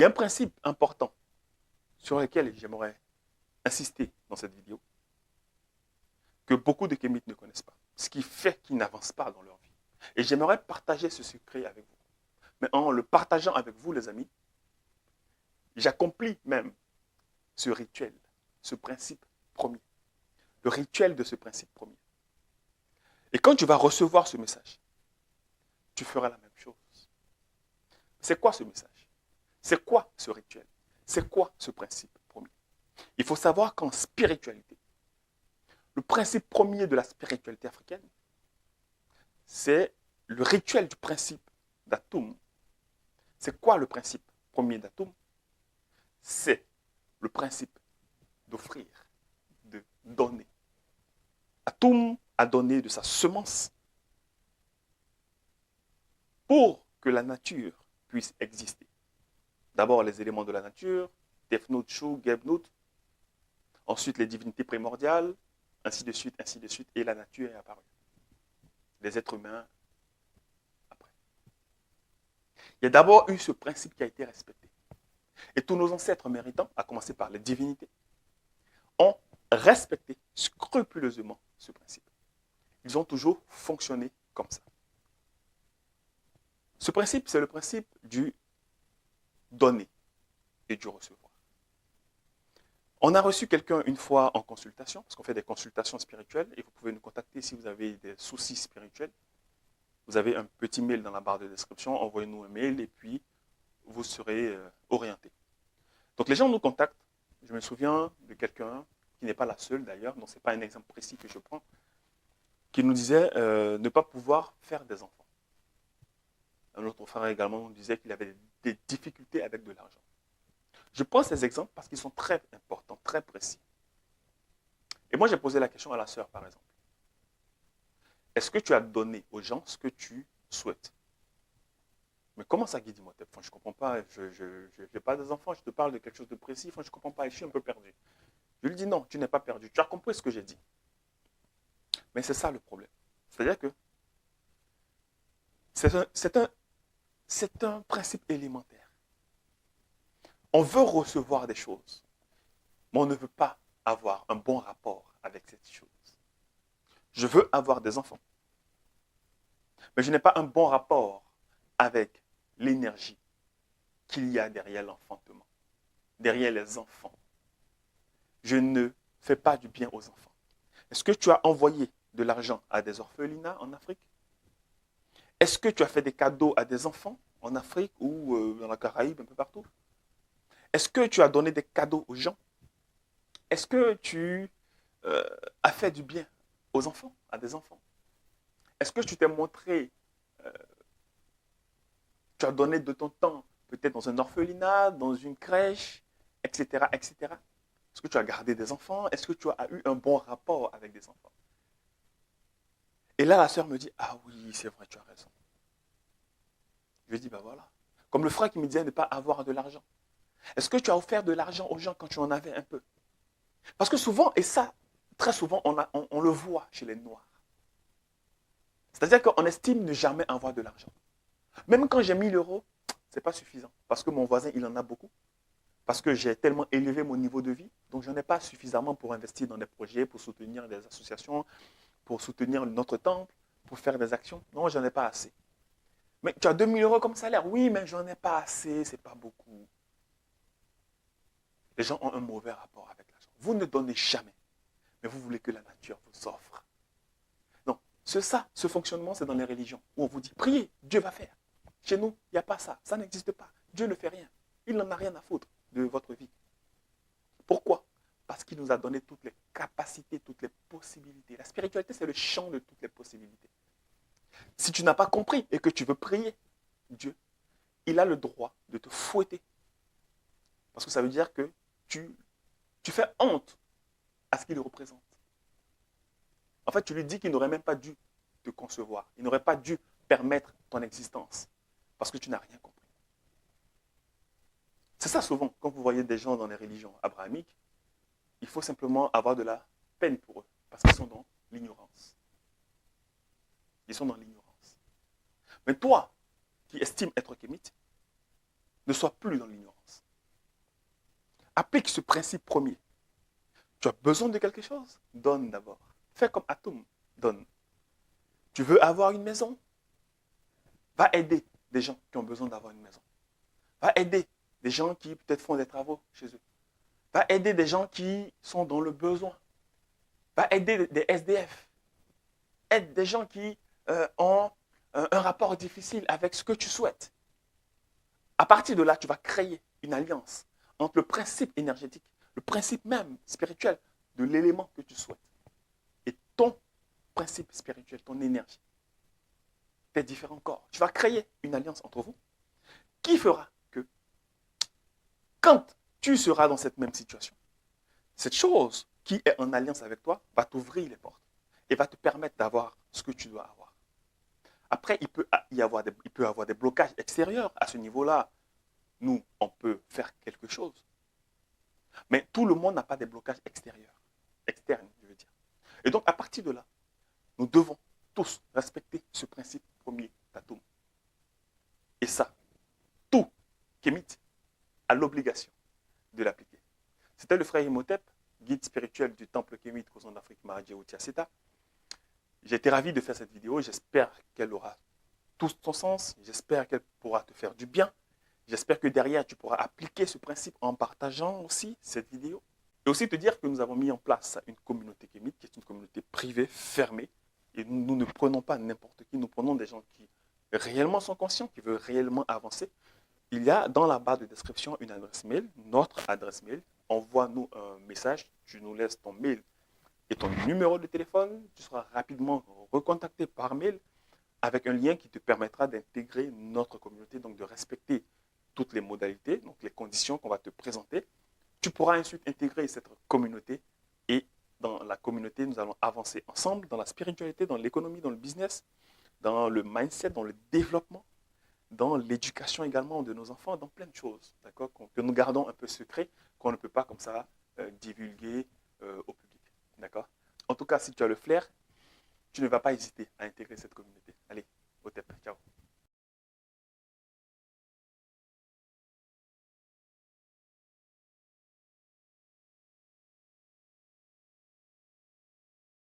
Il y a un principe important sur lequel j'aimerais insister dans cette vidéo, que beaucoup de kémites ne connaissent pas, ce qui fait qu'ils n'avancent pas dans leur vie. Et j'aimerais partager ce secret avec vous. Mais en le partageant avec vous, les amis, j'accomplis même ce rituel, ce principe premier. Le rituel de ce principe premier. Et quand tu vas recevoir ce message, tu feras la même chose. C'est quoi ce message? C'est quoi ce rituel? C'est quoi ce principe premier? Il faut savoir qu'en spiritualité, le principe premier de la spiritualité africaine, c'est le rituel du principe d'Atum. C'est quoi le principe premier d'Atum? C'est le principe d'offrir, de donner. Atum a donné de sa semence pour que la nature puisse exister. D'abord les éléments de la nature, Tefnut, Shu, Gebnut, ensuite les divinités primordiales, ainsi de suite, et la nature est apparue. Les êtres humains, après. Il y a d'abord eu ce principe qui a été respecté. Et tous nos ancêtres méritants, à commencer par les divinités, ont respecté scrupuleusement ce principe. Ils ont toujours fonctionné comme ça. Ce principe, c'est le principe du donner et du recevoir. On a reçu quelqu'un une fois en consultation, parce qu'on fait des consultations spirituelles, et vous pouvez nous contacter si vous avez des soucis spirituels. Vous avez un petit mail dans la barre de description, envoyez-nous un mail et puis vous serez orienté. Donc les gens nous contactent. Je me souviens de quelqu'un qui n'est pas la seule d'ailleurs, donc ce n'est pas un exemple précis que je prends, qui nous disait ne pas pouvoir faire des enfants. Un autre frère également nous disait qu'il avait des difficultés avec de l'argent. Je prends ces exemples parce qu'ils sont très importants, très précis. Et moi, j'ai posé la question à la sœur, par exemple. Est-ce que tu as donné aux gens ce que tu souhaites? Mais comment ça, Guy, dis-moi, je ne comprends pas, je n'ai pas des enfants, je te parle de quelque chose de précis, je ne comprends pas, je suis un peu perdu. Je lui dis non, tu n'es pas perdu, tu as compris ce que j'ai dit. Mais c'est ça le problème. C'est-à-dire que c'est un principe élémentaire. On veut recevoir des choses, mais on ne veut pas avoir un bon rapport avec cette chose. Je veux avoir des enfants, mais je n'ai pas un bon rapport avec l'énergie qu'il y a derrière l'enfantement, derrière les enfants. Je ne fais pas du bien aux enfants. Est-ce que tu as envoyé de l'argent à des orphelinats en Afrique? Est-ce que tu as fait des cadeaux à des enfants en Afrique ou dans la Caraïbe, un peu partout? Est-ce que tu as donné des cadeaux aux gens? Est-ce que tu as fait du bien aux enfants, à des enfants? Est-ce que tu t'es montré, tu as donné de ton temps, peut-être dans un orphelinat, dans une crèche, etc., etc. Est-ce que tu as gardé des enfants? Est-ce que tu as eu un bon rapport avec des enfants? Et là, la sœur me dit, ah oui, c'est vrai, tu as raison. Je lui dis, ben voilà. Comme le frère qui me disait de ne pas avoir de l'argent. Est-ce que tu as offert de l'argent aux gens quand tu en avais un peu? Parce que souvent, et ça, très souvent, on le voit chez les Noirs. C'est-à-dire qu'on estime ne jamais avoir de l'argent. Même quand j'ai 1000 euros, ce n'est pas suffisant. Parce que mon voisin, il en a beaucoup. Parce que j'ai tellement élevé mon niveau de vie, donc je n'en ai pas suffisamment pour investir dans des projets, pour soutenir des associations, pour soutenir notre temple, pour faire des actions. Non, je n'en ai pas assez. Mais tu as 2000 euros comme salaire. Oui, mais j'en ai pas assez, c'est pas beaucoup. Les gens ont un mauvais rapport avec l'argent. Vous ne donnez jamais, mais vous voulez que la nature vous offre. Non, ce fonctionnement, c'est dans les religions, où on vous dit, priez, Dieu va faire. Chez nous, il n'y a pas ça, ça n'existe pas. Dieu ne fait rien. Il n'en a rien à foutre de votre vie. Pourquoi? Parce qu'il nous a donné toutes les capacités, toutes les possibilités. La spiritualité, c'est le champ de toutes les possibilités. Si tu n'as pas compris et que tu veux prier Dieu, il a le droit de te fouetter. Parce que ça veut dire que tu fais honte à ce qu'il représente. En fait, tu lui dis qu'il n'aurait même pas dû te concevoir. Il n'aurait pas dû permettre ton existence. Parce que tu n'as rien compris. C'est ça souvent, quand vous voyez des gens dans les religions abrahamiques, il faut simplement avoir de la peine pour eux. Parce qu'ils sont dans l'ignorance. Ils sont dans l'ignorance. Mais toi, qui estimes être kémite, ne sois plus dans l'ignorance. Applique ce principe premier. Tu as besoin de quelque chose? Donne d'abord. Fais comme Atom, donne. Tu veux avoir une maison? Va aider des gens qui ont besoin d'avoir une maison. Va aider des gens qui peut-être font des travaux chez eux. Va aider des gens qui sont dans le besoin. Va aider des SDF. Aide des gens qui ont un rapport difficile avec ce que tu souhaites. À partir de là, tu vas créer une alliance entre le principe énergétique, le principe même spirituel de l'élément que tu souhaites et ton principe spirituel, ton énergie, tes différents corps. Tu vas créer une alliance entre vous qui fera que quand tu seras dans cette même situation, cette chose qui est en alliance avec toi va t'ouvrir les portes et va te permettre d'avoir ce que tu dois avoir. Après, il peut y avoir des blocages extérieurs à ce niveau-là. Nous, on peut faire quelque chose. Mais tout le monde n'a pas des blocages extérieurs, externes, je veux dire. Et donc, à partir de là, nous devons tous respecter ce principe premier d'Atom. Et ça, tout Kémite a l'obligation de l'appliquer. C'était le frère Imhotep, guide spirituel du temple Kémite Kozon d'Afrique Mahadjé Outiaseta. J'ai été ravi de faire cette vidéo. J'espère qu'elle aura tout son sens. J'espère qu'elle pourra te faire du bien. J'espère que derrière, tu pourras appliquer ce principe en partageant aussi cette vidéo. Et aussi te dire que nous avons mis en place une communauté kémite, qui est une communauté privée, fermée. Et nous ne prenons pas n'importe qui, nous prenons des gens qui réellement sont conscients, qui veulent réellement avancer. Il y a dans la barre de description une adresse mail, notre adresse mail. Envoie-nous un message, tu nous laisses ton mail et ton numéro de téléphone. Tu seras rapidement recontacté par mail avec un lien qui te permettra d'intégrer notre communauté, donc de respecter toutes les modalités, donc les conditions qu'on va te présenter. Tu pourras ensuite intégrer cette communauté et dans la communauté, nous allons avancer ensemble dans la spiritualité, dans l'économie, dans le business, dans le mindset, dans le développement, dans l'éducation également de nos enfants, dans plein de choses, d'accord, que nous gardons un peu secret, qu'on ne peut pas comme ça divulguer au public, d'accord. En tout cas, si tu as le flair, tu ne vas pas hésiter à intégrer cette communauté. Allez, au TEP, ciao.